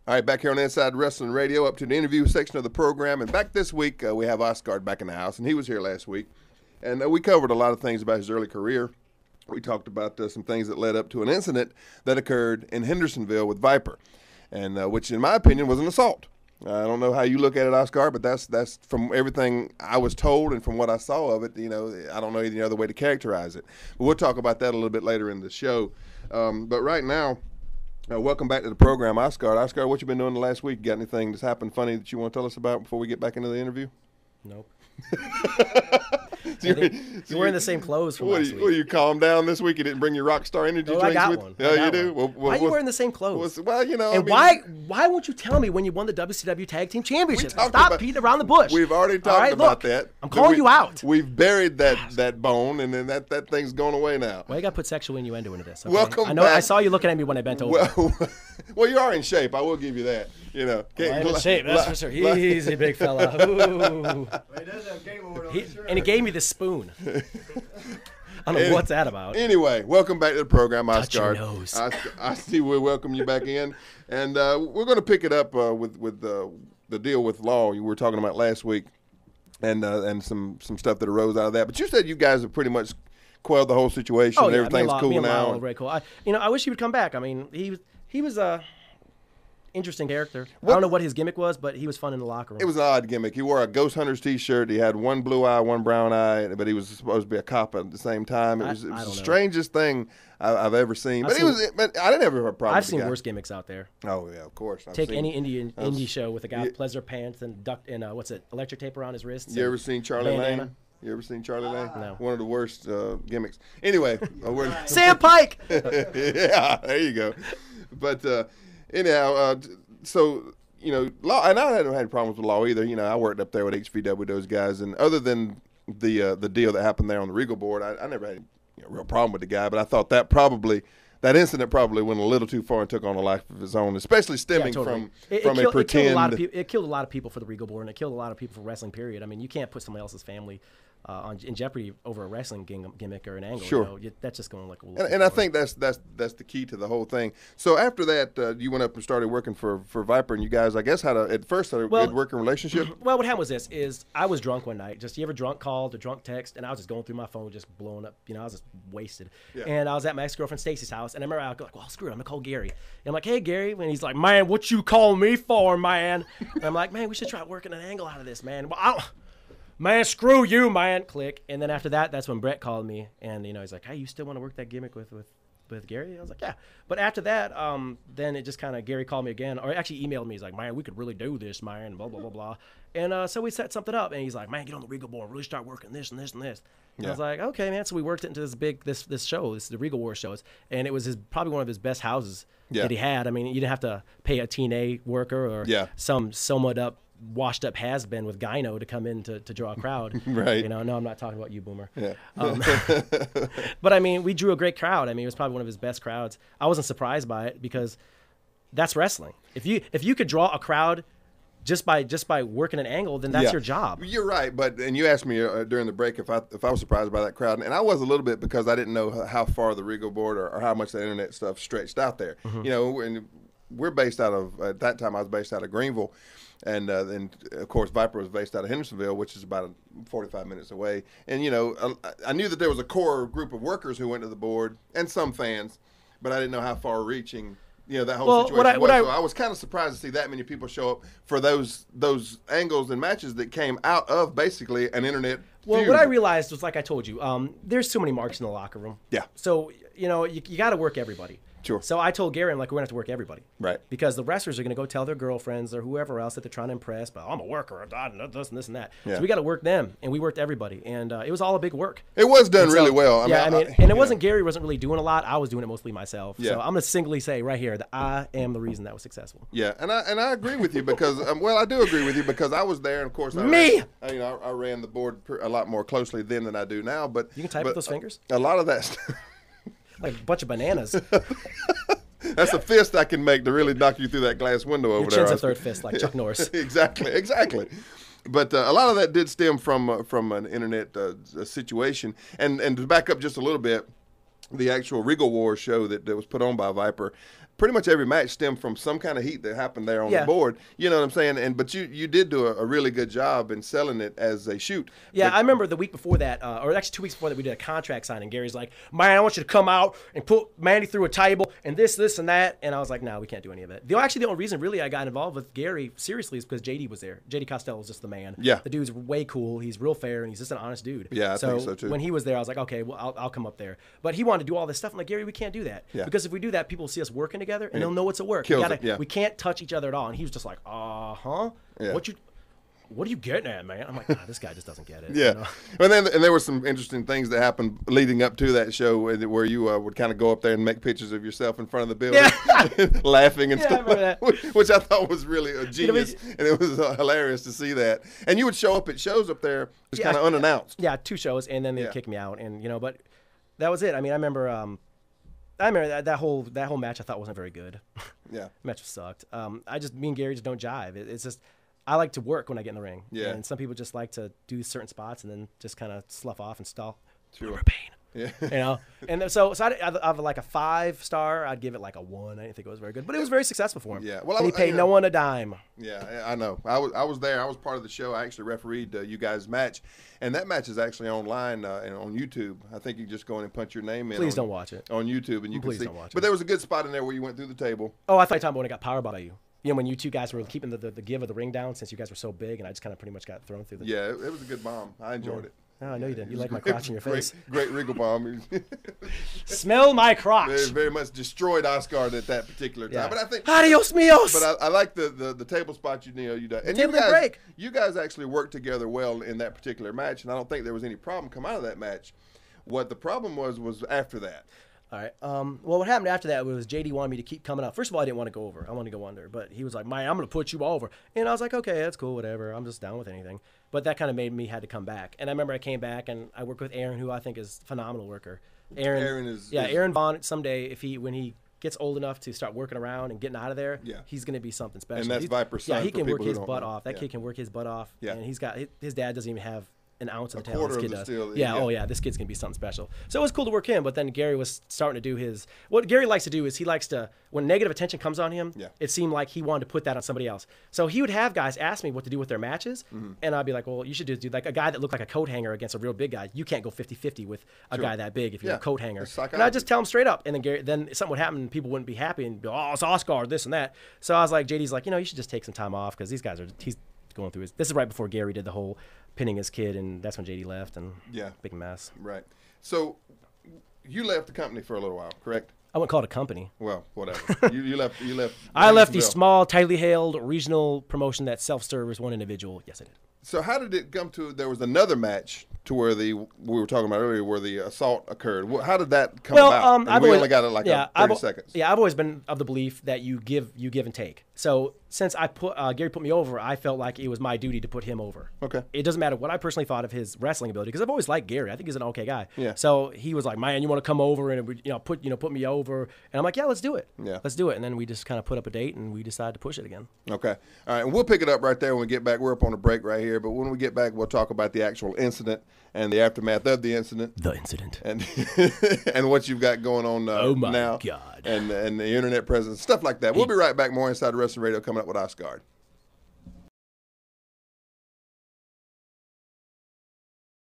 All right, back here on Inside Wrestling Radio, up to the interview section of the program. And back this week, we have Ostgard back in the house, and he was here last week. And we covered a lot of things about his early career. We talked about some things that led up to an incident that occurred in Hendersonville with Viper, and which, in my opinion, was an assault. I don't know how you look at it, Ostgard, but that's from everything I was told and from what I saw of it. You know, I don't know any other way to characterize it. But we'll talk about that a little bit later in the show. But right now, welcome back to the program, Ostgard. Ostgard, what you been doing the last week? Got anything that's happened funny that you want to tell us about before we get back into the interview? Nope. You're wearing the same clothes from last week. Will you calm down this week? You didn't bring your Rockstar energy drinks I got with? one. Oh, you do? Well, why are you wearing the same clothes? Well, you know. And why won't you tell me when you won the WCW Tag Team Championship? Stop beating around the bush. We've already talked about that. I'm calling you out. We've buried that bone, and then that thing's going away now. Well, you got to put sexual innuendo into this. Okay? Welcome back. I saw you looking at me when I bent over. Well, you are in shape. I will give you that. You know, I'm in shape. That's for sure. He's a big fella. Ooh. He does have game award on his shirt. And he gave me the spoon. I don't know what's that about. Anyway, welcome back to the program, Touch your Ostgard. nose. I see we welcome you back in, and we're going to pick it up with the deal with law you were talking about last week, and some stuff that arose out of that. But you said you guys have pretty much quelled the whole situation. Oh, yeah, everything's cool now. Very cool. I wish he would come back. I mean, he was a interesting character. I don't know what his gimmick was, but he was fun in the locker room. It was an odd gimmick. He wore a Ghost Hunters T-shirt. He had one blue eye, one brown eye, but he was supposed to be a cop at the same time. It was the strangest thing I've ever seen. But I didn't ever have a problem. I've seen worse gimmicks out there. Oh yeah, of course. Take any indie show with a guy with pleather pants and electric tape around his wrists. You ever seen Charlie bandana. Lane? You ever seen Charlie Lane? No. One of the worst gimmicks. Anyway, Sam Pike. Yeah, there you go. But anyhow. So, you know, law, and I hadn't had problems with law either. You know, I worked up there with HVW, those guys, and other than the deal that happened there on the Regal board, I never had a real problem with the guy. But I thought that incident probably went a little too far and took on a life of its own, especially stemming from a pretend. It killed a lot of people for the Regal board, and it killed a lot of people for wrestling. Period. I mean, you can't put somebody else's family in jeopardy over a wrestling gimmick or an angle. Sure. You know, that's just going like. And I think that's the key to the whole thing. So after that, you went up and started working for Viper, and you guys, I guess, at first had a good working relationship. Well, what happened was this: I was drunk one night. You ever drunk called or drunk text, and I was just going through my phone, just blowing up. You know, I was just wasted. Yeah. And I was at my ex-girlfriend Stacy's house, and I remember I was like, "Well, screw it, I'm gonna call Gary." And I'm like, "Hey, Gary," and he's like, "Man, what you call me for, man?" And I'm like, "Man, we should try working an angle out of this, man." Well, man, screw you, man. Click. And then after that, that's when Brett called me, and he's like, "Hey, you still want to work that gimmick with Gary?" I was like, "Yeah." But after that, then it just kind of Gary called me again, or actually emailed me. He's like, "Man, we could really do this, man." Blah blah blah blah. And so we set something up, and he's like, "Man, get on the Regal board, really start working this and this and this." And I was like, "Okay, man." So we worked it into this show, the Regal War shows, and it was probably one of his best houses that he had. I mean, you didn't have to pay a TNA worker or some somewhat washed up has-been with Gyno to come in to draw a crowd. Right. You know, no, I'm not talking about you, Boomer. Yeah. But I mean, we drew a great crowd. I mean, it was probably one of his best crowds. I wasn't surprised by it because that's wrestling. If you could draw a crowd just by working an angle, then that's your job. You're right, and you asked me during the break if I was surprised by that crowd, and I was a little bit because I didn't know how far the Regal board or how much the internet stuff stretched out there. Mm-hmm. You know, and we're based out of at that time I was based out of Greenville. And of course, Viper was based out of Hendersonville, which is about 45 minutes away. And, you know, I knew that there was a core group of workers who went to the board and some fans, but I didn't know how far-reaching, you know, that whole situation was. So I was kind of surprised to see that many people show up for those angles and matches that came out of basically an internet Well, feud. what I realized was, like I told you, there's too many marks in the locker room. Yeah. So, you know, you got to work everybody. Sure. So I told Gary, I'm like, we're going to have to work everybody. Right. Because the wrestlers are going to go tell their girlfriends or whoever else that they're trying to impress, but I'm a worker, this and this and that. Yeah. So we got to work them, and we worked everybody. And it was all a big work. It was done really well. And it wasn't Gary wasn't really doing a lot. I was doing it mostly myself. Yeah. So I'm going to singly say right here that I am the reason that was successful. Yeah, and I agree with you because, I do agree with you because I was there, and of course, I ran the board a lot more closely then than I do now. But you can type with those fingers? A lot of that stuff. Like a bunch of bananas. That's a fist I can make to really knock you through that glass window over there. Your chin's a third fist, like Chuck Norris. Exactly. But a lot of that did stem from an internet situation. And to back up just a little bit, the actual Regal Wars show that was put on by Viper, pretty much every match stemmed from some kind of heat that happened there on the board. You know what I'm saying? But you did do a really good job in selling it as a shoot. Yeah, I remember the week before that, or actually 2 weeks before that, we did a contract signing. Gary's like, man, I want you to come out and put Mandy through a table and this, and that. And I was like, no, we can't do any of it. The only reason really I got involved with Gary seriously is because JD was there. JD Costello was just the man. Yeah. The dude's way cool. He's real fair, and he's just an honest dude. Yeah, I think so too. When he was there, I was like, okay, well, I'll come up there. But he wanted to do all this stuff. I'm like, Gary, we can't do that. Yeah. Because if we do that, people will see us working together, and they'll know it's a work. We can't touch each other at all. And he was just like, uh-huh. Yeah. What are you getting at, man? I'm like, this guy just doesn't get it. Yeah. You know? And there were some interesting things that happened leading up to that show where you would kind of go up there and make pictures of yourself in front of the building, laughing and stuff, which I thought was really genius. And it was hilarious to see that. And you would show up at shows up there just kind of unannounced. Yeah, 2 shows, and then they'd kick me out. And, but that was it. I mean, I remember that whole match I thought wasn't very good. Yeah. The match sucked. Me and Gary just don't jive. It's just, I like to work when I get in the ring. Yeah. And some people just like to do certain spots and then just kind of slough off and stall. Sure. Pain. Yeah. And so out of like a 5-star, I'd give it like a 1. I didn't think it was very good, but it was very successful for him. Yeah. Well, and he paid no one a dime. Yeah, I know. I was there. I was part of the show. I actually refereed you guys' match, and that match is actually online and on YouTube. I think you can just go in and punch your name in. Please don't watch it on YouTube, and you can see. Don't watch but there was a good spot in there where you went through the table. Oh, I thought you were talking about when I got powerbombed by you. When you 2 guys were keeping the give of the ring down since you guys were so big, and I just kind of pretty much got thrown through the. Yeah, it was a good bomb. I enjoyed it. Oh, I know you did. You like my crotch in your face. Great regal bomb. Smell my crotch. Very much destroyed Ostgard at that particular time. Yeah. But I think adios mios. But I like the table spot you done. And you guys actually worked together well in that particular match, and I don't think there was any problem come out of that match. What the problem was after that. All right. Well, what happened after that was JD wanted me to keep coming up. First of all, I didn't want to go over. I wanted to go under. But he was like, man, I'm going to put you over. And I was like, okay, that's cool, whatever. I'm just down with anything. But that kind of made me had to come back. And I remember I came back, and I worked with Aaron, who I think is a phenomenal worker. Aaron Vaughn, someday, when he gets old enough to start working around and getting out of there, he's going to be something special. And that's Viper's son. Yeah, he can work his butt off. That kid can work his butt off. Yeah. And his dad doesn't even have an ounce of the talent this kid does. Steel, this kid's gonna be something special. So it was cool to work him, but then Gary was starting to do what Gary likes to do is he likes to, when negative attention comes on him, it seemed like he wanted to put that on somebody else. So he would have guys ask me what to do with their matches, and I'd be like, well, you should just do like a guy that looked like a coat hanger against a real big guy. You can't go 50-50 with a guy that big if you're a coat hanger. And I'd just tell him straight up, and then something would happen and people wouldn't be happy and be, oh, it's Ostgard, this and that. So I was like, JD's like, you should just take some time off because these guys he's going through this is right before Gary did the whole pinning his kid, and that's when JD left, and big mess. Right. So you left the company for a little while, correct? I wouldn't call it a company. Well, whatever. you left. I left the small, tightly held regional promotion that self-serves one individual. Yes, I did. So how did it come to? There was another match to where we were talking about earlier, where the assault occurred. How did that come about? We only got it like 30 seconds. Yeah, I've always been of the belief that you give and take. So since Gary put me over, I felt like it was my duty to put him over. Okay. It doesn't matter what I personally thought of his wrestling ability, because I've always liked Gary. I think he's an okay guy. Yeah. So he was like, man, you want to come over and put me over? And I'm like, yeah, let's do it. Yeah. Let's do it. And then we just kind of put up a date and we decided to push it again. Okay. All right. And we'll pick it up right there when we get back. We're up on a break right here, but when we get back, we'll talk about the actual incident and the aftermath of the incident. The incident. And and what you've got going on oh my now. God. And the internet presence, stuff like that. We'll be right back. More Inside Wrestling Radio coming up with Ostgard.